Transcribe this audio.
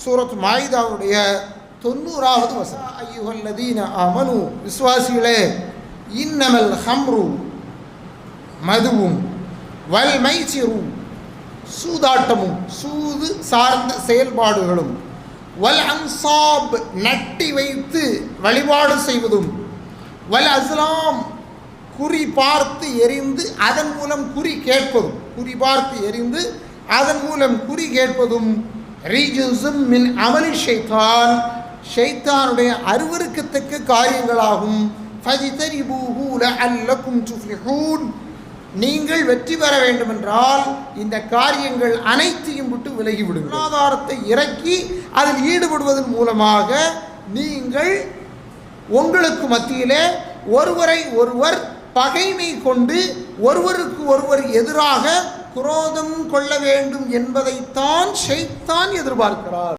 சூரத் மாயிதாவுடைய 90வது வசனம். அய்யுஹல்லதீன ஆமனு, விசுவாசிகளே, இன்னமல் ஹம்ரு, மதுவும், வல் மைசிரு, சூதாட்டமும், சூது சார்ந்த செயல்பாடுகளும், வல் அன்சாப், நட்டி வைத்து வழிபாடு செய்வதும், வல் அஸ்லாம், குறி பார்த்து எறிந்து அதன் மூலம் குறி கேட்பதும், குறி பார்த்து எறிந்து அதன் மூலம் குறி கேட்பதும், ரிஜுஸும் மின் அமலி ஷைத்தான், ஷைத்தானுடைய அருவருக்கத்தக்க காரியங்களாகும். ஃபஜ்தனிபூஹு லஅல்லகும் துஃப்லிஹூன், நீங்கள் வெற்றி பெற வேண்டுமென்றால் இந்த காரியங்கள் அனைத்தையும் விட்டு விலகிவிடுங்கள். பொருளாதாரத்தை இறக்கி அதில் ஈடுபடுவதன் மூலமாக நீங்கள் உங்களுக்கு மத்தியிலே ஒருவரை ஒருவர் பகைமை கொண்டு ஒருவருக்கு ஒருவர் எதிராக குரோதம் கொள்ள வேண்டும் என்பதைத்தான் ஷைத்தான் எதிர்பார்க்கிறார்.